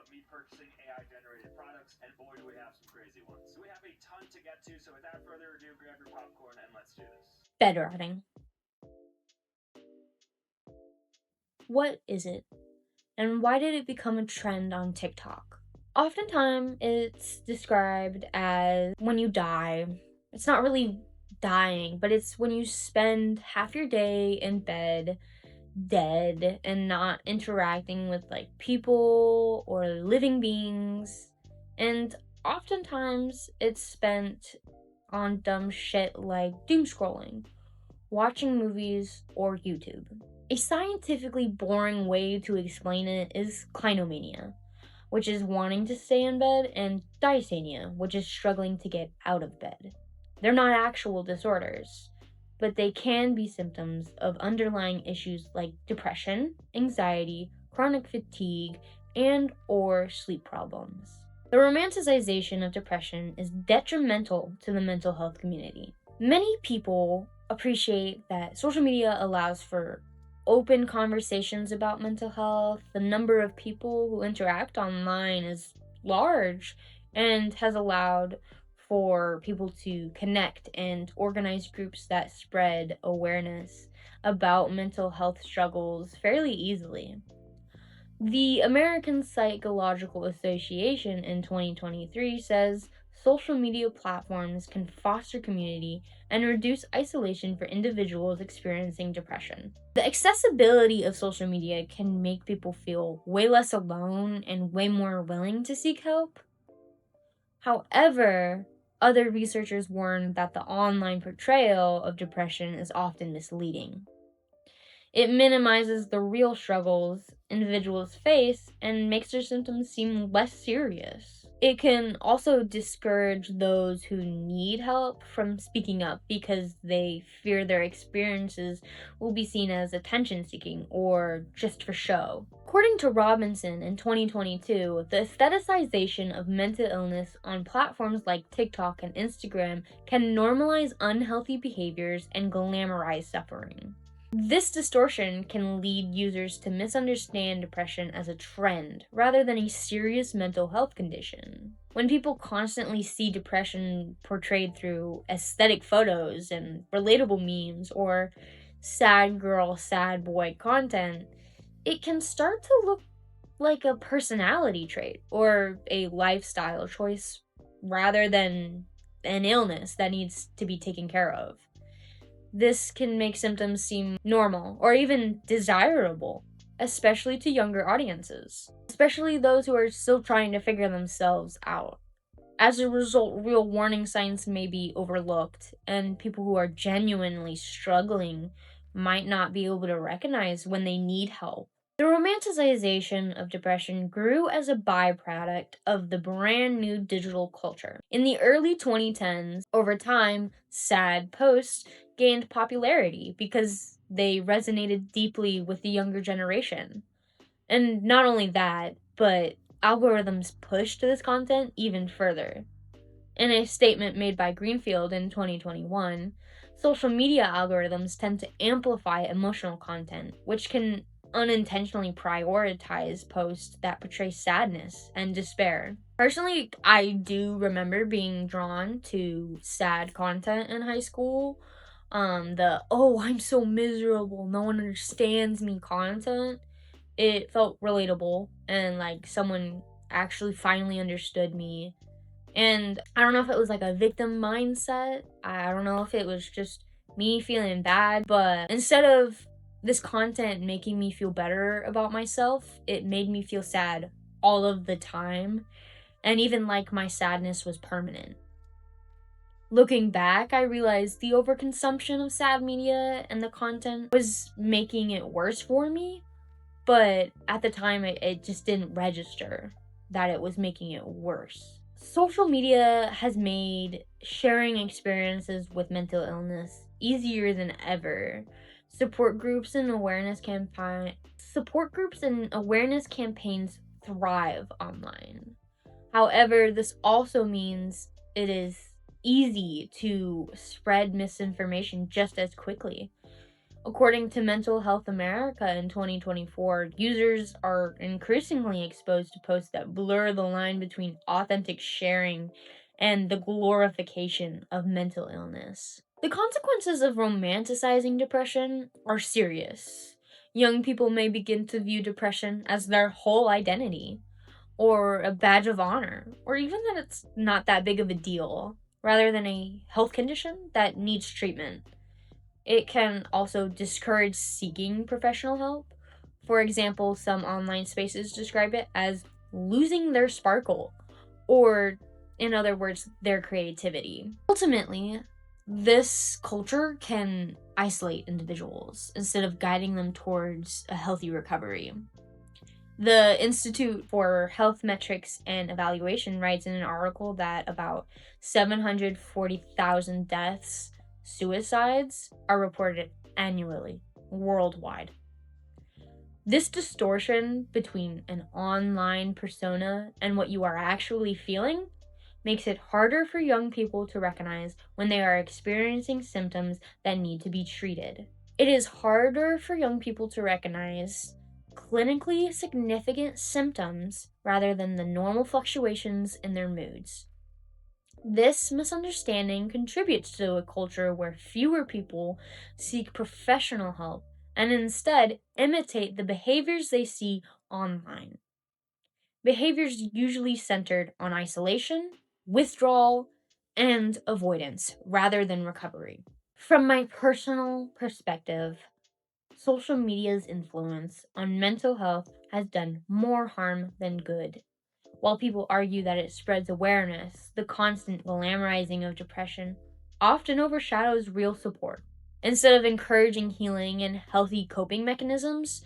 about me purchasing AI generated products, and boy, do we have some crazy ones. So we have a ton to get to, so without further ado, grab your popcorn and let's do this. Bedrotting. What is it? And why did it become a trend on TikTok? Oftentimes, it's described as when you die. It's not really dying, but it's when you spend half your day in bed, dead, and not interacting with like people or living beings. And oftentimes, it's spent on dumb shit like doom scrolling, watching movies, or YouTube. A scientifically boring way to explain it is clinomania, which is wanting to stay in bed, and dysania, which is struggling to get out of bed. They're not actual disorders, but they can be symptoms of underlying issues like depression, anxiety, chronic fatigue, and or sleep problems. The romanticization of depression is detrimental to the mental health community. Many people appreciate that social media allows for open conversations about mental health. The number of people who interact online is large and has allowed for people to connect and organize groups that spread awareness about mental health struggles fairly easily. The American Psychological Association in 2023 says social media platforms can foster community and reduce isolation for individuals experiencing depression. The accessibility of social media can make people feel way less alone and way more willing to seek help. However, other researchers warn that the online portrayal of depression is often misleading. It minimizes the real struggles individuals face and makes their symptoms seem less serious. It can also discourage those who need help from speaking up because they fear their experiences will be seen as attention seeking or just for show. According to Robinson in 2022, the aestheticization of mental illness on platforms like TikTok and Instagram can normalize unhealthy behaviors and glamorize suffering. This distortion can lead users to misunderstand depression as a trend rather than a serious mental health condition. When people constantly see depression portrayed through aesthetic photos and relatable memes or sad girl, sad boy content, it can start to look like a personality trait or a lifestyle choice rather than an illness that needs to be taken care of. This can make symptoms seem normal or even desirable, especially to younger audiences, especially those who are still trying to figure themselves out. As a result, real warning signs may be overlooked, and people who are genuinely struggling might not be able to recognize when they need help. The romanticization of depression grew as a byproduct of the brand new digital culture. In the early 2010s, over time, sad posts gained popularity because they resonated deeply with the younger generation. And not only that, but algorithms pushed this content even further. In a statement made by Greenfield in 2021, social media algorithms tend to amplify emotional content, which can unintentionally prioritize posts that portray sadness and despair. Personally, I do remember being drawn to sad content in high school. The oh, I'm so miserable, no one understands me content. It felt relatable and like someone actually finally understood me. And I don't know if it was like a victim mindset. I don't know if it was just me feeling bad, but instead of this content making me feel better about myself, it made me feel sad all of the time. And even like my sadness was permanent. Looking back, I realized the overconsumption of sad media and the content was making it worse for me. But at the time, it just didn't register that it was making it worse. Social media has made sharing experiences with mental illness easier than ever. Support groups and awareness campaigns thrive online. However, this also means it is easy to spread misinformation just as quickly. According to Mental Health America in 2024, users are increasingly exposed to posts that blur the line between authentic sharing and the glorification of mental illness. The consequences of romanticizing depression are serious. Young people may begin to view depression as their whole identity, or a badge of honor, or even that it's not that big of a deal, rather than a health condition that needs treatment. It can also discourage seeking professional help. For example, some online spaces describe it as losing their sparkle, or, in other words, their creativity. Ultimately, this culture can isolate individuals instead of guiding them towards a healthy recovery. The Institute for Health Metrics and Evaluation writes in an article that about 740,000 deaths, suicides, are reported annually, worldwide. This distortion between an online persona and what you are actually feeling makes it harder for young people to recognize when they are experiencing symptoms that need to be treated. It is harder for young people to recognize clinically significant symptoms rather than the normal fluctuations in their moods. This misunderstanding contributes to a culture where fewer people seek professional help and instead imitate the behaviors they see online. Behaviors usually centered on isolation, withdrawal, and avoidance rather than recovery. From my personal perspective, social media's influence on mental health has done more harm than good. While people argue that it spreads awareness, the constant glamorizing of depression often overshadows real support. Instead of encouraging healing and healthy coping mechanisms,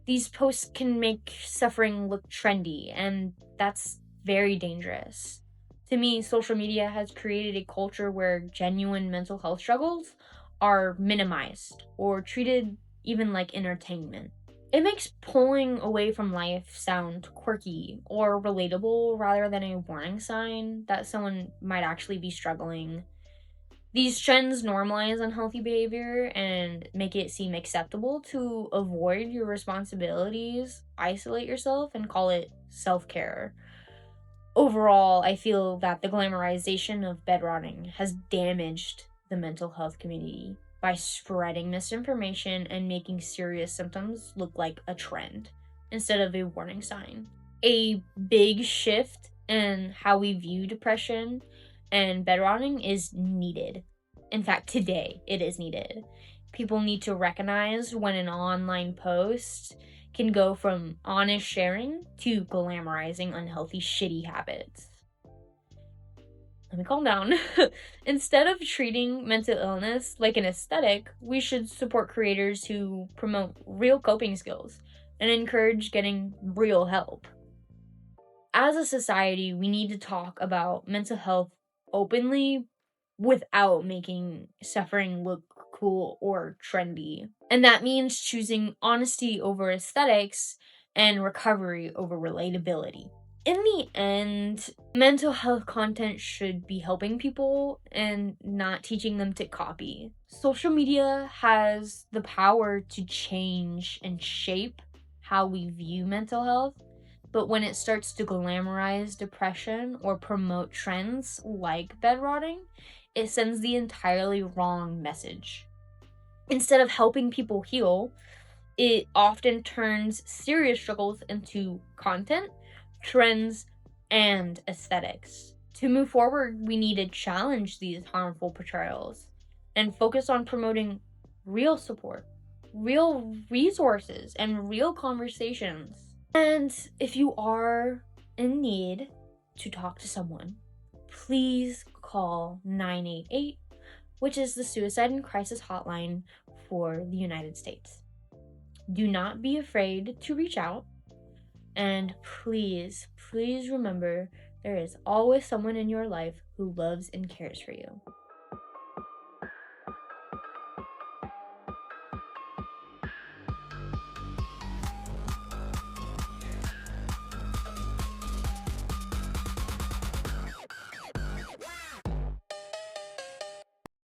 these posts can make suffering look trendy, and that's very dangerous. To me, social media has created a culture where genuine mental health struggles are minimized or treated even like entertainment. It makes pulling away from life sound quirky or relatable rather than a warning sign that someone might actually be struggling. These trends normalize unhealthy behavior and make it seem acceptable to avoid your responsibilities, isolate yourself, and call it self care. Overall, I feel that the glamorization of bedrotting has damaged the mental health community by spreading misinformation and making serious symptoms look like a trend instead of a warning sign. A big shift in how we view depression and bedrotting is needed. In fact, today it is needed. People need to recognize when an online post can go from honest sharing to glamorizing unhealthy, shitty habits. Let me calm down. Instead of treating mental illness like an aesthetic, we should support creators who promote real coping skills and encourage getting real help. As a society, we need to talk about mental health openly without making suffering look cool or trendy. And that means choosing honesty over aesthetics and recovery over relatability. In the end, mental health content should be helping people and not teaching them to copy. Social media has the power to change and shape how we view mental health, but when it starts to glamorize depression or promote trends like bedrotting, it sends the entirely wrong message. Instead of helping people heal, it often turns serious struggles into content, trends, and aesthetics. To move forward, we need to challenge these harmful portrayals and focus on promoting real support, real resources, and real conversations. And if you are in need to talk to someone, please call 988, which is the suicide and crisis hotline for the United States. Do not be afraid to reach out. And please, please remember there is always someone in your life who loves and cares for you.